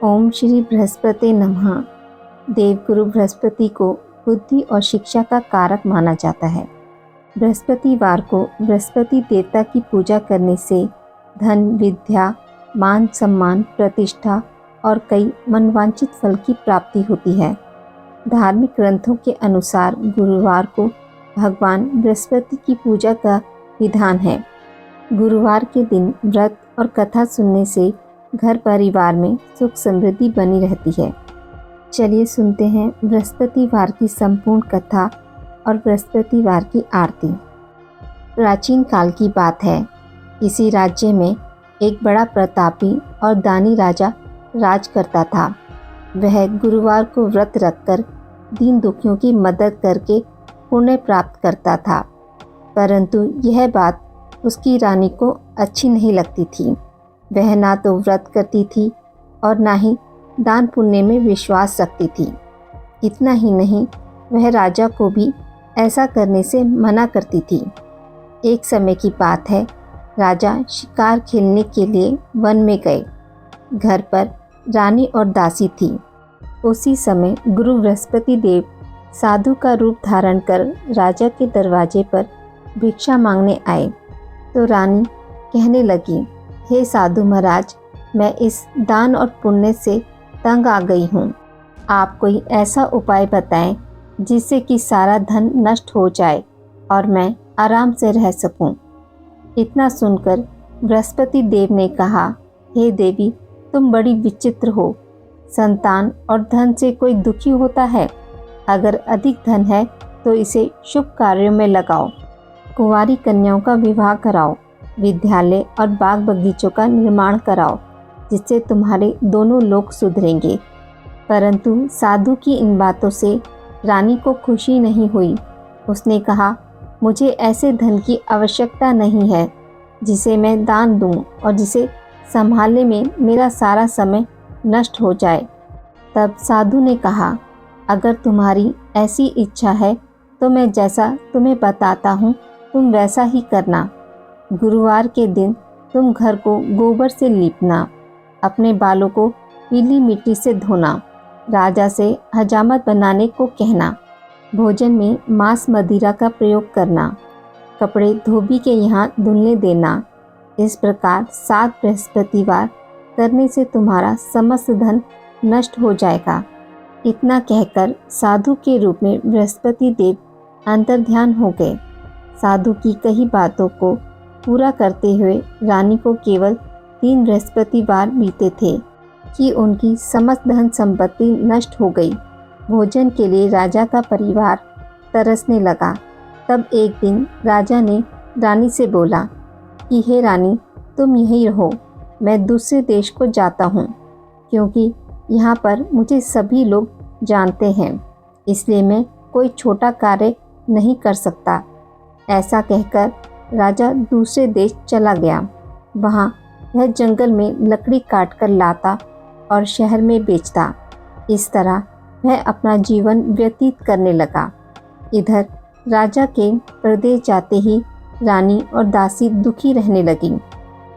ओम श्री बृहस्पति नमः। देवगुरु बृहस्पति को बुद्धि और शिक्षा का कारक माना जाता है। बृहस्पतिवार को बृहस्पति देवता की पूजा करने से धन, विद्या, मान सम्मान, प्रतिष्ठा और कई मनवांछित फल की प्राप्ति होती है। धार्मिक ग्रंथों के अनुसार गुरुवार को भगवान बृहस्पति की पूजा का विधान है। गुरुवार के दिन व्रत और कथा सुनने से घर परिवार में सुख समृद्धि बनी रहती है। चलिए सुनते हैं बृहस्पतिवार की संपूर्ण कथा और बृहस्पतिवार की आरती। प्राचीन काल की बात है। किसी राज्य में एक बड़ा प्रतापी और दानी राजा राज करता था। वह गुरुवार को व्रत रखकर दीन दुखियों की मदद करके पुण्य प्राप्त करता था, परंतु यह बात उसकी रानी को अच्छी नहीं लगती थी। वह ना तो व्रत करती थी और ना ही दान पुण्य में विश्वास रखती थी। इतना ही नहीं, वह राजा को भी ऐसा करने से मना करती थी। एक समय की बात है, राजा शिकार खेलने के लिए वन में गए। घर पर रानी और दासी थी। उसी समय गुरु बृहस्पति देव साधु का रूप धारण कर राजा के दरवाजे पर भिक्षा मांगने आए। तो रानी कहने लगी, हे साधु महाराज, मैं इस दान और पुण्य से तंग आ गई हूँ। आप कोई ऐसा उपाय बताएं जिससे कि सारा धन नष्ट हो जाए और मैं आराम से रह सकूं। इतना सुनकर बृहस्पति देव ने कहा, हे देवी, तुम बड़ी विचित्र हो। संतान और धन से कोई दुखी होता है? अगर अधिक धन है तो इसे शुभ कार्यों में लगाओ। कुंवारी कन्याओं का विवाह कराओ। विद्यालय और बाग बगीचों का निर्माण कराओ, जिससे तुम्हारे दोनों लोग सुधरेंगे। परंतु साधु की इन बातों से रानी को खुशी नहीं हुई। उसने कहा, मुझे ऐसे धन की आवश्यकता नहीं है जिसे मैं दान दूं और जिसे संभालने में मेरा सारा समय नष्ट हो जाए। तब साधु ने कहा, अगर तुम्हारी ऐसी इच्छा है तो मैं जैसा तुम्हें बताता हूँ तुम वैसा ही करना। गुरुवार के दिन तुम घर को गोबर से लीपना, अपने बालों को पीली मिट्टी से धोना, राजा से हजामत बनाने को कहना, भोजन में मांस मदिरा का प्रयोग करना, कपड़े धोबी के यहाँ धुलने देना। इस प्रकार 7 बृहस्पतिवार करने से तुम्हारा समस्त धन नष्ट हो जाएगा। इतना कहकर साधु के रूप में बृहस्पति देव अंतर्ध्यान हो गए। साधु की कही बातों को पूरा करते हुए रानी को केवल 3 बृहस्पतिवार बीते थे कि उनकी समस्त धन संपत्ति नष्ट हो गई। भोजन के लिए राजा का परिवार तरसने लगा। तब एक दिन राजा ने रानी से बोला कि हे रानी, तुम यहीं रहो, मैं दूसरे देश को जाता हूँ, क्योंकि यहाँ पर मुझे सभी लोग जानते हैं, इसलिए मैं कोई छोटा कार्य नहीं कर सकता। ऐसा कहकर राजा दूसरे देश चला गया। वहाँ वह जंगल में लकड़ी काट कर लाता और शहर में बेचता। इस तरह वह अपना जीवन व्यतीत करने लगा। इधर राजा के प्रदेश जाते ही रानी और दासी दुखी रहने लगी।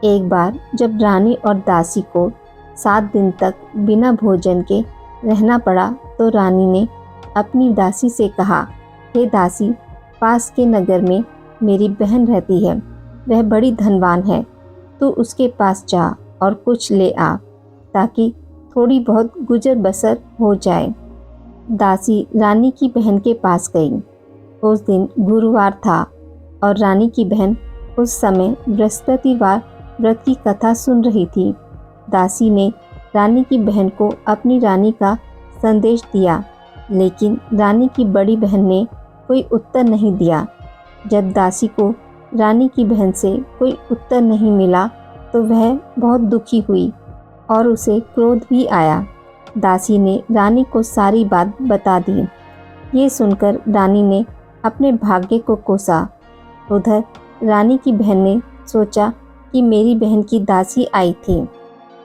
एक बार जब रानी और दासी को 7 दिन तक बिना भोजन के रहना पड़ा, तो रानी ने अपनी दासी से कहा, हे दासी, पास के नगर में मेरी बहन रहती है, वह बड़ी धनवान है। तू उसके पास जा और कुछ ले आ, ताकि थोड़ी बहुत गुजर बसर हो जाए। दासी रानी की बहन के पास गई। उस दिन गुरुवार था और रानी की बहन उस समय बृहस्पतिवार व्रत की कथा सुन रही थी। दासी ने रानी की बहन को अपनी रानी का संदेश दिया, लेकिन रानी की बड़ी बहन ने कोई उत्तर नहीं दिया। जब दासी को रानी की बहन से कोई उत्तर नहीं मिला तो वह बहुत दुखी हुई और उसे क्रोध भी आया। दासी ने रानी को सारी बात बता दी। ये सुनकर रानी ने अपने भाग्य को कोसा। उधर रानी की बहन ने सोचा कि मेरी बहन की दासी आई थी,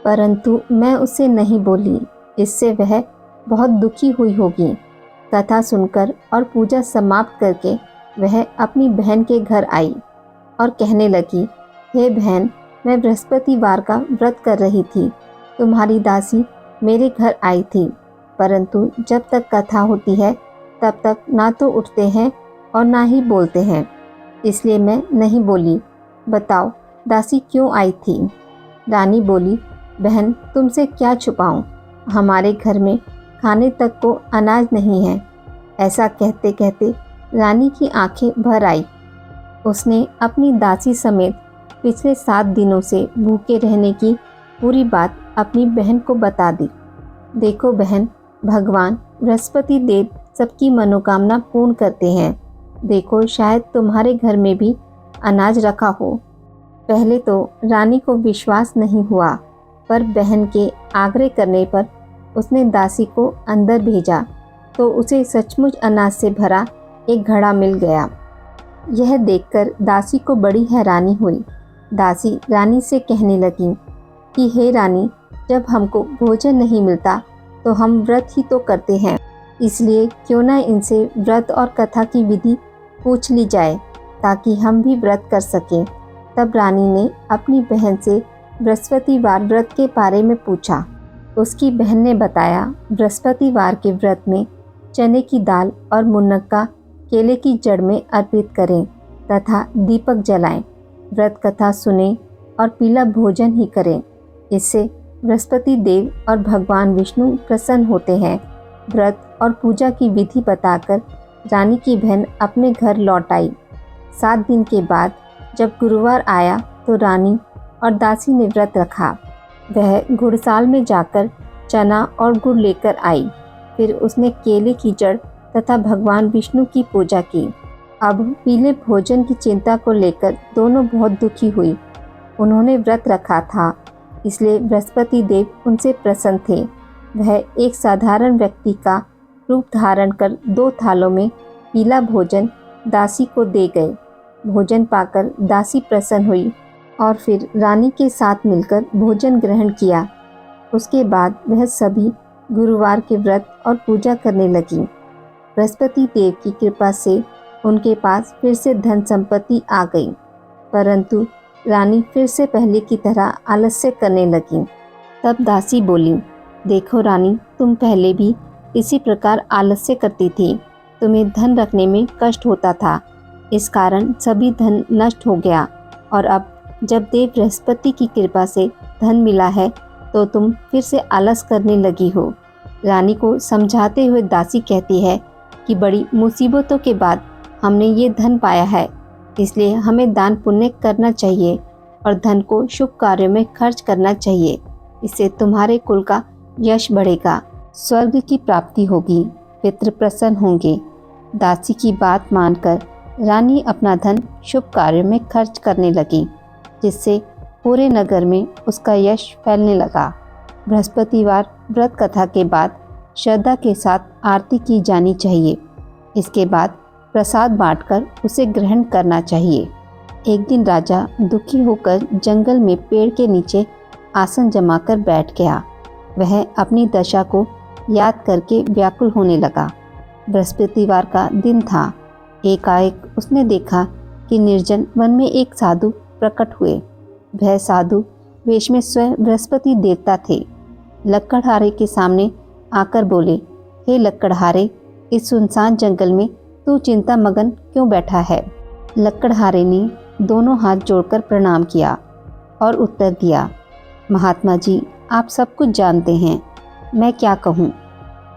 परंतु मैं उसे नहीं बोली, इससे वह बहुत दुखी हुई होगी। कथा सुनकर और पूजा समाप्त करके वह अपनी बहन के घर आई और कहने लगी, हे बहन, मैं बृहस्पतिवार का व्रत कर रही थी। तुम्हारी दासी मेरे घर आई थी, परंतु जब तक कथा होती है तब तक ना तो उठते हैं और ना ही बोलते हैं, इसलिए मैं नहीं बोली। बताओ दासी क्यों आई थी? रानी बोली, बहन तुमसे क्या छुपाऊं, हमारे घर में खाने तक को अनाज नहीं है। ऐसा कहते कहते रानी की आंखें भर आई। उसने अपनी दासी समेत पिछले 7 दिनों से भूखे रहने की पूरी बात अपनी बहन को बता दी। देखो बहन, भगवान बृहस्पति देव सबकी मनोकामना पूर्ण करते हैं। देखो शायद तुम्हारे घर में भी अनाज रखा हो। पहले तो रानी को विश्वास नहीं हुआ, पर बहन के आग्रह करने पर उसने दासी को अंदर भेजा तो उसे सचमुच अनाज से भरा एक घड़ा मिल गया। यह देखकर दासी को बड़ी हैरानी हुई। दासी रानी से कहने लगी कि हे रानी, जब हमको भोजन नहीं मिलता तो हम व्रत ही तो करते हैं, इसलिए क्यों ना इनसे व्रत और कथा की विधि पूछ ली जाए ताकि हम भी व्रत कर सकें। तब रानी ने अपनी बहन से बृहस्पतिवार व्रत के बारे में पूछा। उसकी बहन ने बताया, बृहस्पतिवार के व्रत में चने की दाल और मुनक्का केले की जड़ में अर्पित करें तथा दीपक जलाएं, व्रत कथा सुनें और पीला भोजन ही करें। इससे बृहस्पति देव और भगवान विष्णु प्रसन्न होते हैं। व्रत और पूजा की विधि बताकर रानी की बहन अपने घर लौट आई। 7 दिन के बाद जब गुरुवार आया तो रानी और दासी ने व्रत रखा। वह गुड़साल में जाकर चना और गुड़ लेकर आई। फिर उसने केले की जड़ तथा भगवान विष्णु की पूजा की। अब पीले भोजन की चिंता को लेकर दोनों बहुत दुखी हुई। उन्होंने व्रत रखा था, इसलिए बृहस्पति देव उनसे प्रसन्न थे। वह एक साधारण व्यक्ति का रूप धारण कर 2 थालों में पीला भोजन दासी को दे गए। भोजन पाकर दासी प्रसन्न हुई और फिर रानी के साथ मिलकर भोजन ग्रहण किया। उसके बाद वह सभी गुरुवार के व्रत और पूजा करने लगी। बृहस्पति देव की कृपा से उनके पास फिर से धन संपत्ति आ गई, परंतु रानी फिर से पहले की तरह आलस्य करने लगी। तब दासी बोली, देखो रानी, तुम पहले भी इसी प्रकार आलस्य करती थी। तुम्हें धन रखने में कष्ट होता था, इस कारण सभी धन नष्ट हो गया, और अब जब देव बृहस्पति की कृपा से धन मिला है तो तुम फिर से आलस करने लगी हो। रानी को समझाते हुए दासी कहती है कि बड़ी मुसीबतों के बाद हमने ये धन पाया है, इसलिए हमें दान पुण्य करना चाहिए और धन को शुभ कार्यों में खर्च करना चाहिए। इससे तुम्हारे कुल का यश बढ़ेगा, स्वर्ग की प्राप्ति होगी, पितृ प्रसन्न होंगे। दासी की बात मानकर रानी अपना धन शुभ कार्यों में खर्च करने लगी, जिससे पूरे नगर में उसका यश फैलने लगा। बृहस्पतिवार व्रत कथा के बाद श्रद्धा के साथ आरती की जानी चाहिए। इसके बाद प्रसाद बांटकर उसे ग्रहण करना चाहिए। एक दिन राजा दुखी होकर जंगल में पेड़ के नीचे आसन जमाकर बैठ गया। वह अपनी दशा को याद करके व्याकुल होने लगा। बृहस्पतिवार का दिन था। एकाएक उसने देखा कि निर्जन वन में एक साधु प्रकट हुए। वह साधु वेश में स्वयं बृहस्पति देवता थे। लक्कड़हारे के सामने आकर बोले, हे लक्कड़हारे, इस सुनसान जंगल में तू चिंता मगन क्यों बैठा है? लक्कड़हारे ने दोनों हाथ जोड़कर प्रणाम किया और उत्तर दिया, महात्मा जी, आप सब कुछ जानते हैं, मैं क्या कहूँ।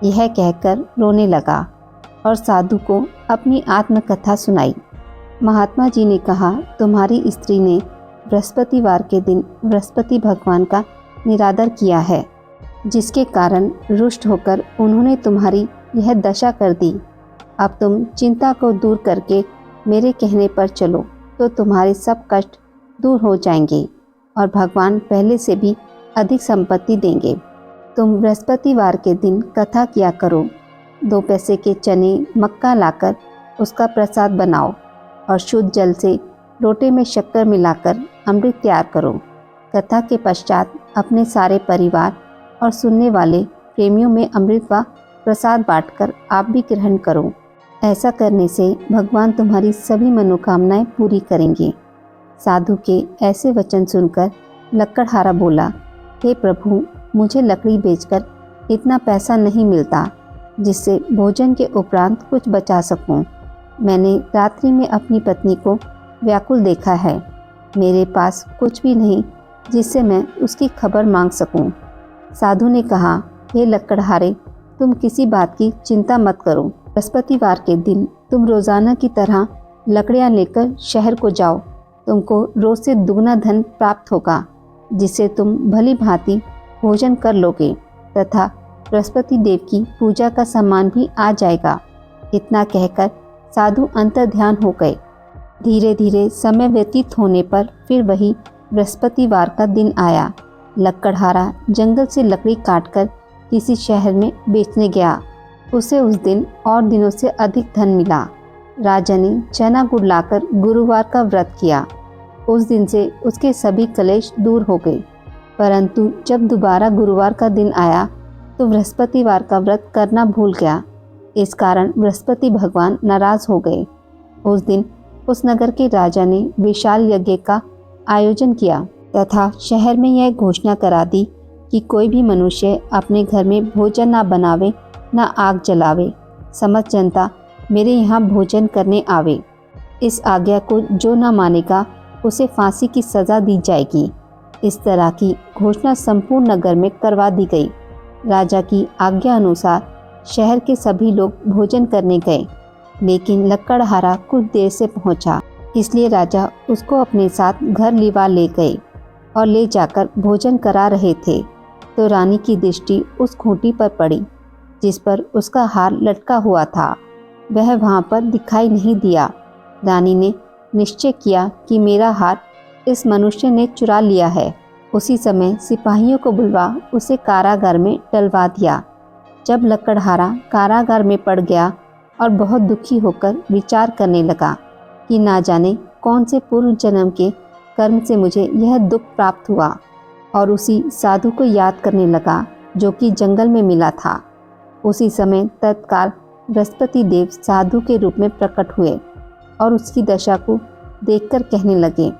यह कहकर रोने लगा और साधु को अपनी आत्मकथा सुनाई। महात्मा जी ने कहा, तुम्हारी स्त्री ने बृहस्पतिवार के दिन बृहस्पति भगवान का निरादर किया है, जिसके कारण रुष्ट होकर उन्होंने तुम्हारी यह दशा कर दी। अब तुम चिंता को दूर करके मेरे कहने पर चलो तो तुम्हारे सब कष्ट दूर हो जाएंगे और भगवान पहले से भी अधिक संपत्ति देंगे। तुम बृहस्पतिवार के दिन कथा किया करो। 2 पैसे के चने मक्का लाकर उसका प्रसाद बनाओ और शुद्ध जल से लोटे में शक्कर मिलाकर अमृत तैयार करो। कथा के पश्चात अपने सारे परिवार और सुनने वाले प्रेमियों में अमृत व प्रसाद बांटकर आप भी ग्रहण करो। ऐसा करने से भगवान तुम्हारी सभी मनोकामनाएं पूरी करेंगे। साधु के ऐसे वचन सुनकर लक्कड़हारा बोला, हे प्रभु, मुझे लकड़ी बेचकर इतना पैसा नहीं मिलता जिससे भोजन के उपरांत कुछ बचा सकूं। मैंने रात्रि में अपनी पत्नी को व्याकुल देखा है। मेरे पास कुछ भी नहीं जिससे मैं उसकी खबर मांग सकूं। साधु ने कहा, हे लकड़हारे, तुम किसी बात की चिंता मत करो। बृहस्पतिवार के दिन तुम रोज़ाना की तरह लकड़ियाँ लेकर शहर को जाओ। तुमको रोज़ से दुगना धन प्राप्त होगा, जिससे तुम भली भांति भोजन कर लोगे तथा बृहस्पति देव की पूजा का सामान भी आ जाएगा। इतना कहकर साधु अंतर्ध्यान हो गए। धीरे धीरे समय व्यतीत होने पर फिर वही बृहस्पतिवार का दिन आया। लकड़हारा जंगल से लकड़ी काटकर किसी शहर में बेचने गया। उसे उस दिन और दिनों से अधिक धन मिला। राजा ने चना गुड़ लाकर गुरुवार का व्रत किया। उस दिन से उसके सभी कलेश दूर हो गए। परंतु जब दोबारा गुरुवार का दिन आया तो बृहस्पतिवार का व्रत करना भूल गया। इस कारण बृहस्पति भगवान नाराज हो गए। उस दिन उस नगर के राजा ने विशाल यज्ञ का आयोजन किया तथा शहर में यह घोषणा करा दी कि कोई भी मनुष्य अपने घर में भोजन ना बनावे, ना आग जलावे। समस्त जनता मेरे यहाँ भोजन करने आवे। इस आज्ञा को जो न मानेगा उसे फांसी की सज़ा दी जाएगी। इस तरह की घोषणा संपूर्ण नगर में करवा दी गई। राजा की आज्ञा अनुसार शहर के सभी लोग भोजन करने गए, लेकिन लकड़हारा कुछ देर से पहुंचा, इसलिए राजा उसको अपने साथ घर लिवा ले गए और ले जाकर भोजन करा रहे थे तो रानी की दृष्टि उस खूंटी पर पड़ी जिस पर उसका हार लटका हुआ था। वह वहां पर दिखाई नहीं दिया। रानी ने निश्चय किया कि मेरा हार इस मनुष्य ने चुरा लिया है। उसी समय सिपाहियों को बुलवा उसे कारागार में डलवा दिया। जब लकड़हारा कारागार में पड़ गया और बहुत दुखी होकर विचार करने लगा कि ना जाने कौन से पूर्व जन्म के कर्म से मुझे यह दुख प्राप्त हुआ, और उसी साधु को याद करने लगा जो कि जंगल में मिला था। उसी समय तत्काल बृहस्पति देव साधु के रूप में प्रकट हुए और उसकी दशा को देखकर कहने लगे,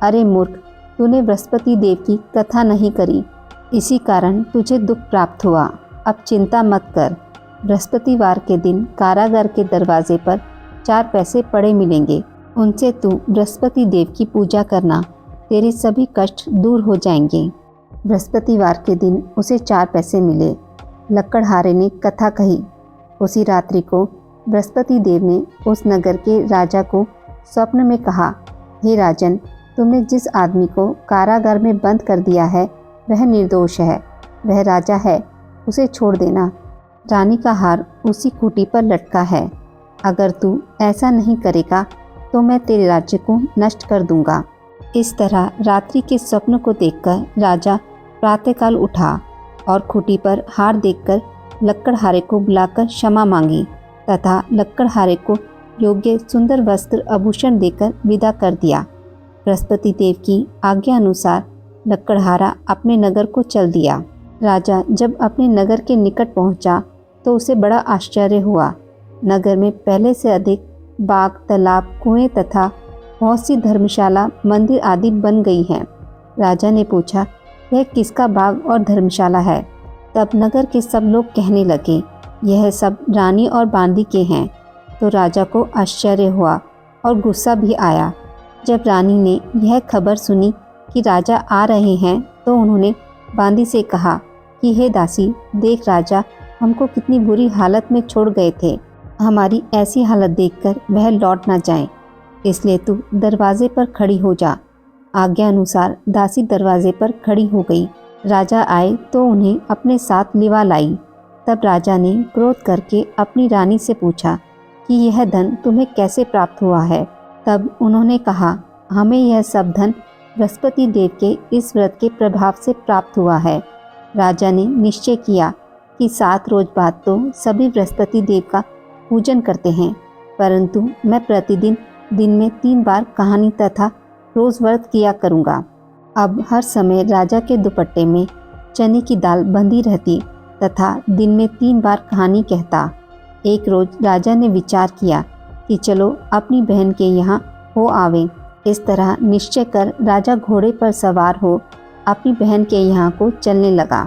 अरे मूर्ख, तूने बृहस्पति देव की कथा नहीं करी, इसी कारण तुझे दुख प्राप्त हुआ। अब चिंता मत कर। बृहस्पतिवार के दिन कारागार के दरवाजे पर 4 पैसे पड़े मिलेंगे। उनसे तू बृहस्पति देव की पूजा करना, तेरे सभी कष्ट दूर हो जाएंगे। बृहस्पतिवार के दिन उसे 4 पैसे मिले। लकड़हारे ने कथा कही। उसी रात्रि को बृहस्पति देव ने उस नगर के राजा को स्वप्न में कहा, हे राजन, तुमने जिस आदमी को कारागार में बंद कर दिया है वह निर्दोष है। वह राजा है, उसे छोड़ देना। रानी का हार उसी खूंटी पर लटका है। अगर तू ऐसा नहीं करेगा तो मैं तेरे राज्य को नष्ट कर दूंगा। इस तरह रात्रि के स्वप्न को देखकर राजा प्रातःकाल उठा और खूंटी पर हार देखकर लकड़हारे को बुलाकर क्षमा मांगी तथा लकड़हारे को योग्य सुंदर वस्त्र आभूषण देकर विदा कर दिया। बृहस्पति देव की आज्ञा अनुसार लकड़हारा अपने नगर को चल दिया। राजा जब अपने नगर के निकट पहुंचा तो उसे बड़ा आश्चर्य हुआ। नगर में पहले से अधिक बाग, तालाब, कुएं तथा बहुत सी धर्मशाला, मंदिर आदि बन गई हैं। राजा ने पूछा, यह किसका बाग और धर्मशाला है? तब नगर के सब लोग कहने लगे, यह सब रानी और बांदी के हैं। तो राजा को आश्चर्य हुआ और गुस्सा भी आया। जब रानी ने यह खबर सुनी कि राजा आ रहे हैं तो उन्होंने बांदी से कहा कि हे दासी, देख राजा हमको कितनी बुरी हालत में छोड़ गए थे। हमारी ऐसी हालत देखकर वह लौट ना जाए, इसलिए तू दरवाजे पर खड़ी हो जा। आज्ञा अनुसार दासी दरवाजे पर खड़ी हो गई। राजा आए तो उन्हें अपने साथ लिवा लाई। तब राजा ने क्रोध करके अपनी रानी से पूछा कि यह धन तुम्हें कैसे प्राप्त हुआ है? तब उन्होंने कहा, हमें यह सब धन बृहस्पति देव के इस व्रत के प्रभाव से प्राप्त हुआ है। राजा ने निश्चय किया कि 7 रोज बाद तो सभी बृहस्पति देव का पूजन करते हैं, परंतु मैं प्रतिदिन दिन में 3 बार कहानी तथा रोज व्रत किया करूँगा। अब हर समय राजा के दुपट्टे में चने की दाल बंधी रहती तथा दिन में 3 बार कहानी कहता। एक रोज राजा ने विचार किया कि चलो अपनी बहन के यहाँ हो आवे। इस तरह निश्चय कर राजा घोड़े पर सवार हो अपनी बहन के यहाँ को चलने लगा।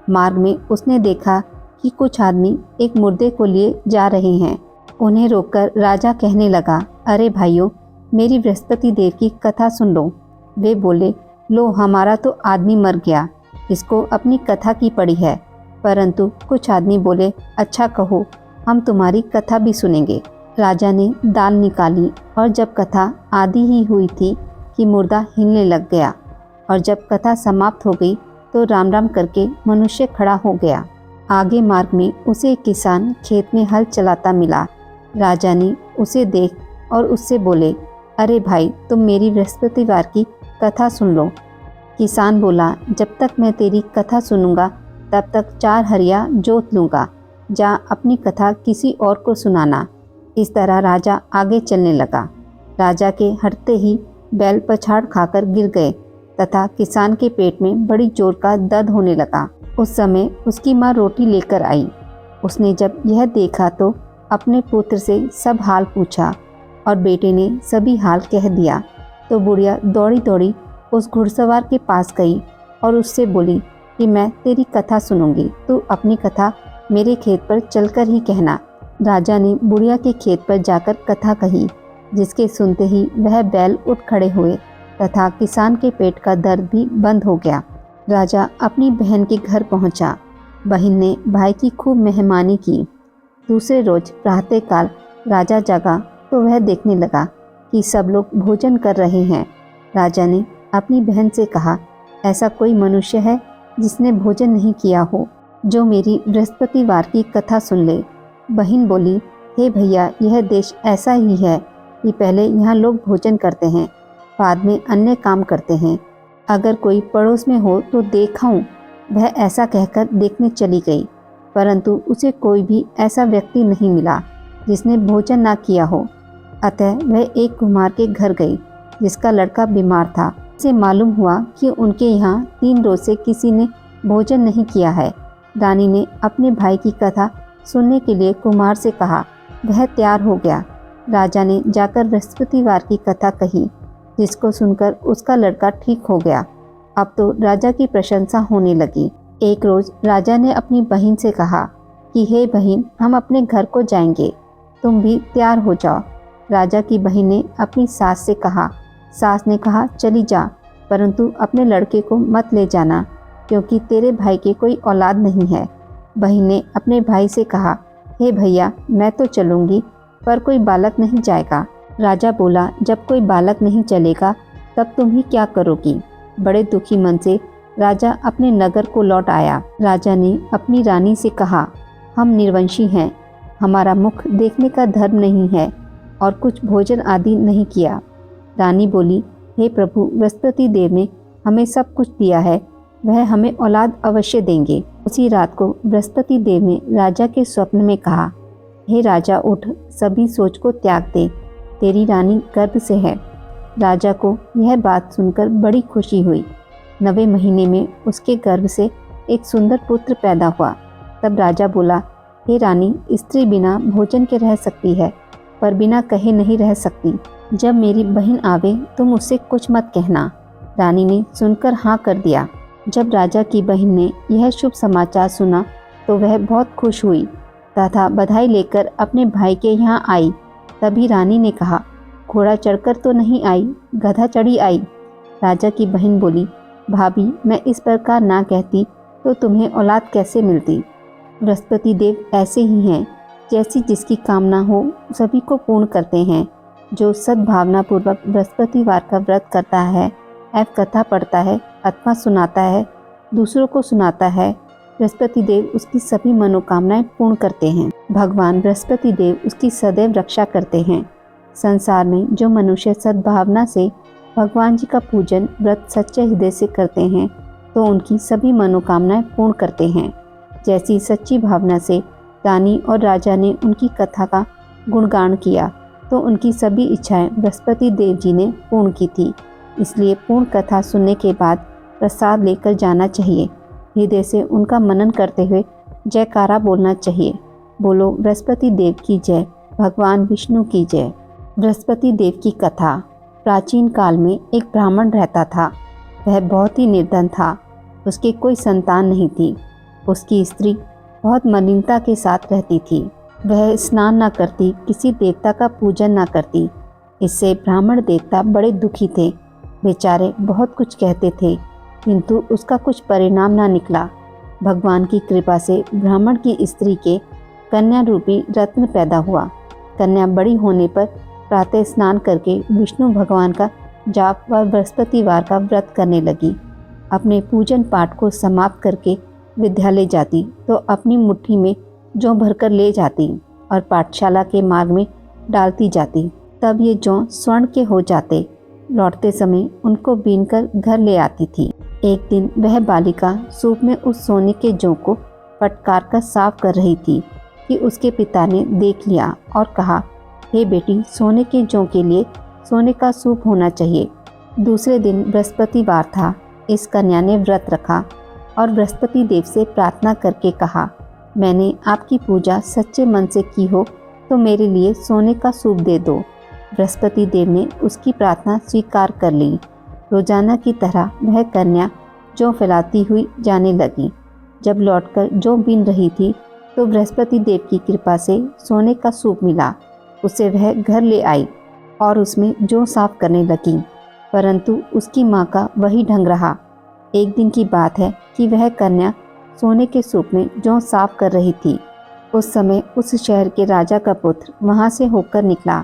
मार्ग में उसने देखा कि कुछ आदमी एक मुर्दे को लिए जा रहे हैं। उन्हें रोककर राजा कहने लगा, अरे भाइयों, मेरी बृहस्पति देव की कथा सुन लो। वे बोले, लो हमारा तो आदमी मर गया, इसको अपनी कथा की पड़ी है। परंतु कुछ आदमी बोले, अच्छा कहो, हम तुम्हारी कथा भी सुनेंगे। राजा ने दाल निकाली और जब कथा आधी ही हुई थी कि मुर्दा हिलने लग गया, और जब कथा समाप्त हो गई तो राम राम करके मनुष्य खड़ा हो गया। आगे मार्ग में उसे एक किसान खेत में हल चलाता मिला। राजा ने उसे देख और उससे बोले, अरे भाई, तुम मेरी बृहस्पतिवार की कथा सुन लो। किसान बोला, जब तक मैं तेरी कथा सुनूंगा तब तक 4 हरिया जोत लूँगा, जा अपनी कथा किसी और को सुनाना। इस तरह राजा आगे चलने लगा। राजा के हटते ही बैल पछाड़ खाकर गिर गए तथा किसान के पेट में बड़ी जोर का दर्द होने लगा। उस समय उसकी माँ रोटी लेकर आई। उसने जब यह देखा तो अपने पुत्र से सब हाल पूछा और बेटे ने सभी हाल कह दिया। तो बुढ़िया दौड़ी दौड़ी उस घुड़सवार के पास गई और उससे बोली कि मैं तेरी कथा सुनूंगी, तू अपनी कथा मेरे खेत पर चलकर ही कहना। राजा ने बुढ़िया के खेत पर जाकर कथा कही, जिसके सुनते ही वह बैल उठ खड़े हुए तथा किसान के पेट का दर्द भी बंद हो गया। राजा अपनी बहन के घर पहुंचा। बहन ने भाई की खूब मेहमानी की। दूसरे रोज प्रातःकाल राजा जगा तो वह देखने लगा कि सब लोग भोजन कर रहे हैं। राजा ने अपनी बहन से कहा, ऐसा कोई मनुष्य है जिसने भोजन नहीं किया हो, जो मेरी बृहस्पतिवार की कथा सुन ले। बहन बोली, हे भैया, यह देश ऐसा ही है कि पहले यहाँ लोग भोजन करते हैं, बाद में अन्य काम करते हैं। अगर कोई पड़ोस में हो तो देखाऊं। वह ऐसा कहकर देखने चली गई, परंतु उसे कोई भी ऐसा व्यक्ति नहीं मिला जिसने भोजन ना किया हो। अतः वह एक कुम्हार के घर गई जिसका लड़का बीमार था। उसे मालूम हुआ कि उनके यहाँ 3 रोज से किसी ने भोजन नहीं किया है। रानी ने अपने भाई की कथा सुनने के लिए कुम्हार से कहा। वह तैयार हो गया। राजा ने जाकर बृहस्पतिवार की कथा कही, जिसको सुनकर उसका लड़का ठीक हो गया। अब तो राजा की प्रशंसा होने लगी। एक रोज राजा ने अपनी बहन से कहा कि हे बहन, हम अपने घर को जाएंगे, तुम भी तैयार हो जाओ। राजा की बहन ने अपनी सास से कहा। सास ने कहा, चली जा, परंतु अपने लड़के को मत ले जाना, क्योंकि तेरे भाई के कोई औलाद नहीं है। बहन ने अपने भाई से कहा, हे भैया, मैं तो चलूँगी, पर कोई बालक नहीं जाएगा। राजा बोला, जब कोई बालक नहीं चलेगा तब तुम ही क्या करोगी। बड़े दुखी मन से राजा अपने नगर को लौट आया। राजा ने अपनी रानी से कहा, हम निर्वंशी हैं, हमारा मुख देखने का धर्म नहीं है और कुछ भोजन आदि नहीं किया। रानी बोली, हे प्रभु, बृहस्पति देव ने हमें सब कुछ दिया है, वह हमें औलाद अवश्य देंगे। उसी रात को बृहस्पति देव ने राजा के स्वप्न में कहा, हे राजा, उठ, सभी सोच को त्याग दे, तेरी रानी गर्भ से है। राजा को यह बात सुनकर बड़ी खुशी हुई। 9वें महीने में उसके गर्भ से एक सुंदर पुत्र पैदा हुआ। तब राजा बोला, हे रानी, स्त्री बिना भोजन के रह सकती है, पर बिना कहे नहीं रह सकती। जब मेरी बहन आवे तुम उससे कुछ मत कहना। रानी ने सुनकर हाँ कर दिया। जब राजा की बहन ने यह शुभ समाचार सुना तो वह बहुत खुश हुई तथा बधाई लेकर अपने भाई के यहाँ आई। तभी रानी ने कहा, घोड़ा चढ़कर तो नहीं आई, गधा चढ़ी आई। राजा की बहन बोली, भाभी, मैं इस प्रकार ना कहती तो तुम्हें औलाद कैसे मिलती। बृहस्पति देव ऐसे ही हैं, जैसी जिसकी कामना हो सभी को पूर्ण करते हैं। जो सद्भावना पूर्वक बृहस्पतिवार का व्रत करता है, एवं कथा पढ़ता है अथवा सुनाता है, दूसरों को सुनाता है, बृहस्पति देव उसकी सभी मनोकामनाएं पूर्ण करते हैं। भगवान बृहस्पति देव उसकी सदैव रक्षा करते हैं। संसार में जो मनुष्य सद्भावना से भगवान जी का पूजन व्रत सच्चे हृदय से करते हैं तो उनकी सभी मनोकामनाएं पूर्ण करते हैं। जैसी सच्ची भावना से रानी और राजा ने उनकी कथा का गुणगान किया तो उनकी सभी इच्छाएं बृहस्पति देव जी ने पूर्ण की थी। इसलिए पूर्ण कथा सुनने के बाद प्रसाद लेकर जाना चाहिए। हृदय से उनका मनन करते हुए जयकारा बोलना चाहिए। बोलो बृहस्पति देव की जय, भगवान विष्णु की जय। बृहस्पति देव की कथा। प्राचीन काल में एक ब्राह्मण रहता था। वह बहुत ही निर्धन था। उसकी कोई संतान नहीं थी। उसकी स्त्री बहुत मलिनता के साथ रहती थी। वह स्नान न करती, किसी देवता का पूजन न करती। इससे ब्राह्मण देवता बड़े दुखी थे। बेचारे बहुत कुछ कहते थे, किंतु उसका कुछ परिणाम न निकला। भगवान की कृपा से ब्राह्मण की स्त्री के कन्या रूपी रत्न पैदा हुआ। कन्या बड़ी होने पर प्रातः स्नान करके विष्णु भगवान का जाप व बृहस्पतिवार का व्रत करने लगी। अपने पूजन पाठ को समाप्त करके विद्यालय जाती तो अपनी मुट्ठी में जौ भरकर ले जाती और पाठशाला के मार्ग में डालती जाती। तब ये जौ स्वर्ण के हो जाते। लौटते समय उनको बीनकर घर ले आती थी। एक दिन वह बालिका सूप में उस सोने के जौ को फटकार कर साफ कर रही थी कि उसके पिता ने देख लिया और कहा, हे बेटी, सोने के जौ के लिए सोने का सूप होना चाहिए। दूसरे दिन बृहस्पतिवार था। इस कन्या ने व्रत रखा और बृहस्पति देव से प्रार्थना करके कहा, मैंने आपकी पूजा सच्चे मन से की हो तो मेरे लिए सोने का सूप दे दो। बृहस्पति देव ने उसकी प्रार्थना स्वीकार कर ली। रोजाना की तरह वह कन्या जौ फैलाती हुई जाने लगी। जब लौटकर जौ बीन रही थी तो बृहस्पति देव की कृपा से सोने का सूप मिला। उसे वह घर ले आई और उसमें जौ साफ करने लगी, परंतु उसकी माँ का वही ढंग रहा। एक दिन की बात है कि वह कन्या सोने के सूप में जौ साफ कर रही थी। उस समय उस शहर के राजा का पुत्र वहां से होकर निकला।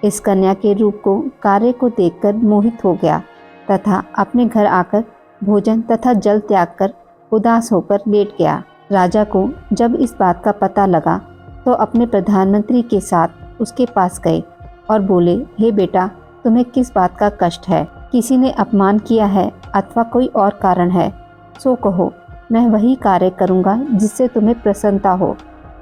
इस कन्या के रूप को, कार्य को देखकर मोहित हो गया तथा अपने घर आकर भोजन तथा जल त्याग कर उदास होकर लेट गया। राजा को जब इस बात का पता लगा तो अपने प्रधानमंत्री के साथ उसके पास गए और बोले, हे बेटा, तुम्हें किस बात का कष्ट है? किसी ने अपमान किया है अथवा कोई और कारण है? सो कहो, मैं वही कार्य करूँगा जिससे तुम्हें प्रसन्नता हो।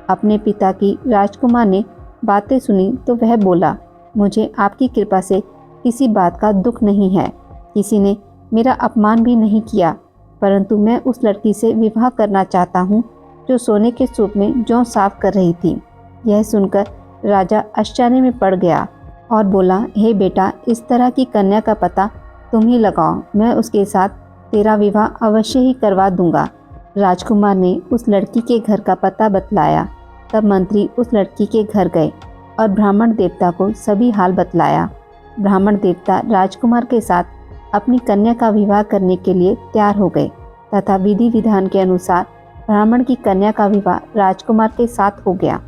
अपने पिता की राजकुमार ने बातें सुनी तो वह बोला, मुझे आपकी कृपा से किसी बात का दुख नहीं है। किसी ने मेरा अपमान भी नहीं किया, परंतु मैं उस लड़की से विवाह करना चाहता हूँ जो सोने के सूप में जौ साफ कर रही थी। यह सुनकर राजा आश्चर्य में पड़ गया और बोला, हे बेटा, इस तरह की कन्या का पता तुम ही लगाओ, मैं उसके साथ तेरा विवाह अवश्य ही करवा दूंगा। राजकुमार ने उस लड़की के घर का पता बतलाया। तब मंत्री उस लड़की के घर गए और ब्राह्मण देवता को सभी हाल बतलाया। ब्राह्मण देवता राजकुमार के साथ अपनी कन्या का विवाह करने के लिए तैयार हो गए तथा विधि विधान के अनुसार ब्राह्मण की कन्या का विवाह राजकुमार के साथ हो गया।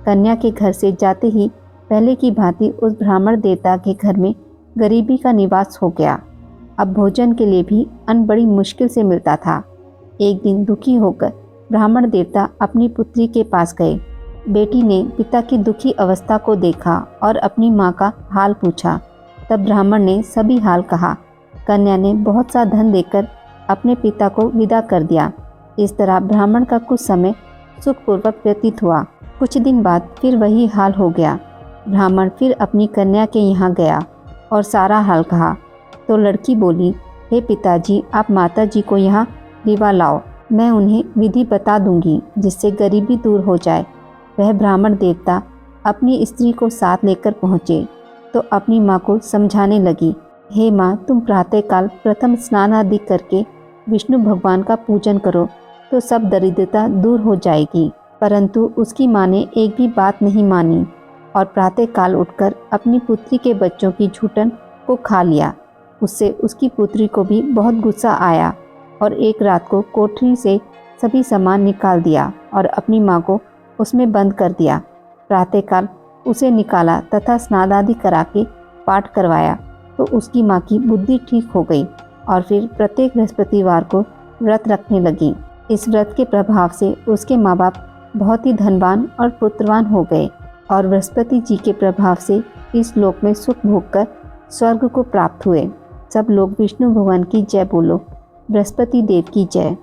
कन्या के घर से जाते ही पहले की भांति उस ब्राह्मण देवता के घर में गरीबी का निवास हो गया। अब भोजन के लिए भी अन्न बड़ी मुश्किल से मिलता था। एक दिन दुखी होकर ब्राह्मण देवता अपनी पुत्री के पास गए। बेटी ने पिता की दुखी अवस्था को देखा और अपनी माँ का हाल पूछा। तब ब्राह्मण ने सभी हाल कहा। कन्या ने बहुत सा धन देकर अपने पिता को विदा कर दिया। इस तरह ब्राह्मण का कुछ समय सुखपूर्वक व्यतीत हुआ। कुछ दिन बाद फिर वही हाल हो गया। ब्राह्मण फिर अपनी कन्या के यहाँ गया और सारा हाल कहा तो लड़की बोली, हे पिताजी, आप माताजी को यहाँ लिवा लाओ, मैं उन्हें विधि बता दूंगी जिससे गरीबी दूर हो जाए। वह ब्राह्मण देवता अपनी स्त्री को साथ लेकर पहुँचे तो अपनी माँ को समझाने लगी, हे माँ, तुम प्रातःकाल प्रथम स्नान आदि करके विष्णु भगवान का पूजन करो तो सब दरिद्रता दूर हो जाएगी। परंतु उसकी माँ ने एक भी बात नहीं मानी और प्रातःकाल उठकर अपनी पुत्री के बच्चों की झूठन को खा लिया। उससे उसकी पुत्री को भी बहुत गुस्सा आया और एक रात को कोठरी से सभी सामान निकाल दिया और अपनी माँ को उसमें बंद कर दिया। प्रातःकाल उसे निकाला तथा स्नान आदि करा के पाठ करवाया तो उसकी माँ की बुद्धि ठीक हो गई और फिर प्रत्येक बृहस्पतिवार को व्रत रखने लगी। इस व्रत के प्रभाव से उसके माँ बाप बहुत ही धनवान और पुत्रवान हो गए और बृहस्पति जी के प्रभाव से इस लोक में सुख भोगकर स्वर्ग को प्राप्त हुए। सब लोग विष्णु भगवान की जय बोलो। बृहस्पति देव की जय।